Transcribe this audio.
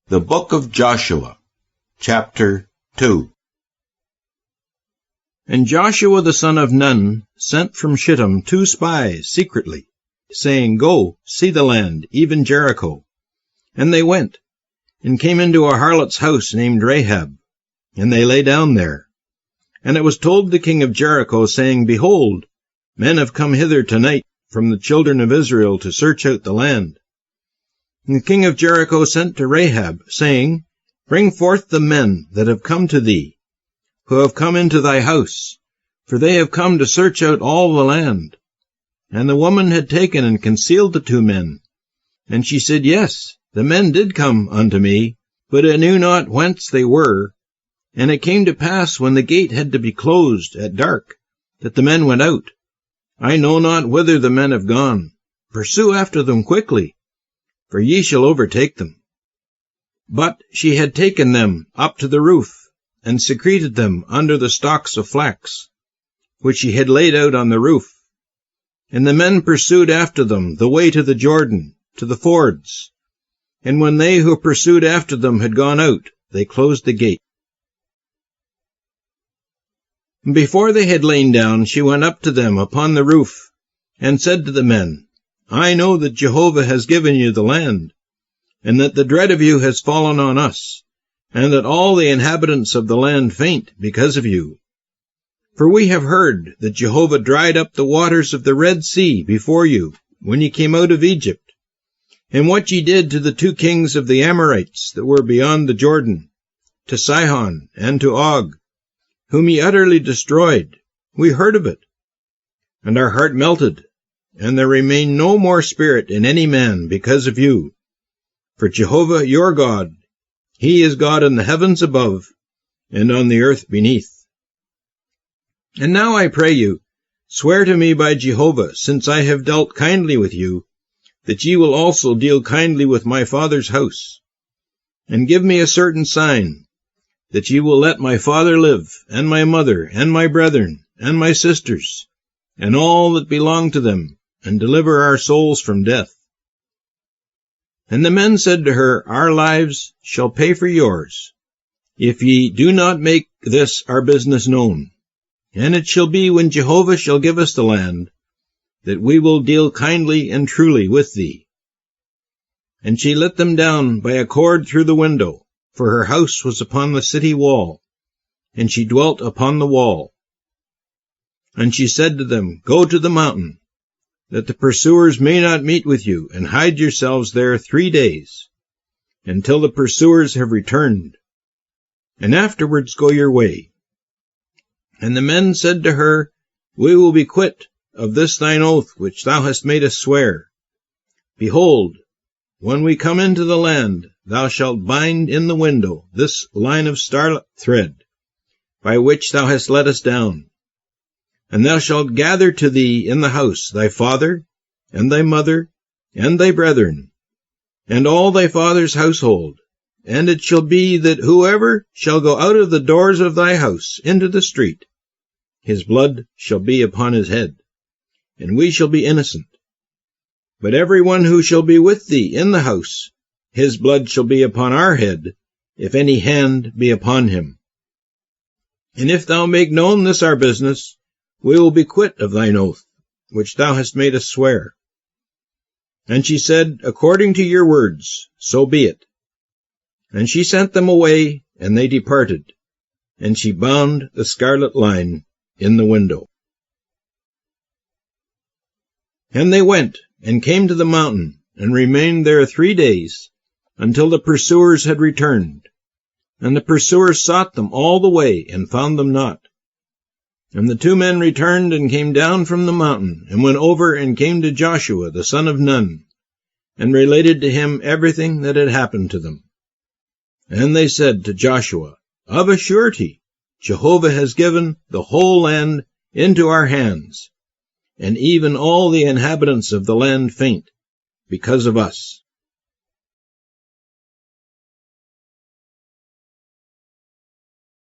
The Book of Joshua, Chapter 2. And Joshua the son of Nun sent from Shittim 2 spies secretly, saying, Go, see the land, even Jericho. And they went, and came into a harlot's house named Rahab, and they lay down there. And it was told the king of Jericho, saying, Behold, men have come hither tonight from the children of Israel to search out the land. And the king of Jericho sent to Rahab, saying, Bring forth the men that have come to thee, who have come into thy house, for they have come to search out all the land. And the woman had taken and concealed the 2 men. And she said, Yes, the men did come unto me, but I knew not whence they were. And it came to pass, when the gate had to be closed at dark, that the men went out. I know not whither the men have gone. Pursue after them quickly, for ye shall overtake them. But she had taken them up to the roof, and secreted them under the stalks of flax, which she had laid out on the roof. And the men pursued after them the way to the Jordan, to the fords. And when they who pursued after them had gone out, they closed the gate. And before they had lain down, she went up to them upon the roof, and said to the men, I know that Jehovah has given you the land, and that the dread of you has fallen on us, and that all the inhabitants of the land faint because of you. For we have heard that Jehovah dried up the waters of the Red Sea before you, when ye came out of Egypt, and what ye did to the 2 kings of the Amorites that were beyond the Jordan, to Sihon and to Og, whom ye utterly destroyed. We heard of it, and our heart melted, and there remained no more spirit in any man because of you. For Jehovah your God, he is God in the heavens above, and on the earth beneath. And now I pray you, swear to me by Jehovah, since I have dealt kindly with you, that ye will also deal kindly with my father's house. And give me a certain sign, that ye will let my father live, and my mother, and my brethren, and my sisters, and all that belong to them, and deliver our souls from death. And the men said to her, Our lives shall pay for yours, if ye do not make this our business known. And it shall be, when Jehovah shall give us the land, that we will deal kindly and truly with thee. And she let them down by a cord through the window, for her house was upon the city wall, and she dwelt upon the wall. And she said to them, Go to the mountain, that the pursuers may not meet with you, and hide yourselves there 3 days, until the pursuers have returned, and afterwards go your way. And the men said to her, We will be quit of this thine oath which thou hast made us swear. Behold, when we come into the land, thou shalt bind in the window this line of scarlet thread, by which thou hast let us down. And thou shalt gather to thee in the house thy father, and thy mother, and thy brethren, and all thy father's household. And it shall be that whoever shall go out of the doors of thy house into the street, his blood shall be upon his head, and we shall be innocent. But every one who shall be with thee in the house, his blood shall be upon our head, if any hand be upon him. And if thou make known this our business, we will be quit of thine oath, which thou hast made us swear. And she said, According to your words, so be it. And she sent them away, and they departed, and she bound the scarlet line in the window. And they went, and came to the mountain, and remained there 3 days, until the pursuers had returned. And the pursuers sought them all the way, and found them not. And the 2 men returned, and came down from the mountain, and went over, and came to Joshua the son of Nun, and related to him everything that had happened to them. And they said to Joshua, Of a surety, Jehovah has given the whole land into our hands, and even all the inhabitants of the land faint because of us.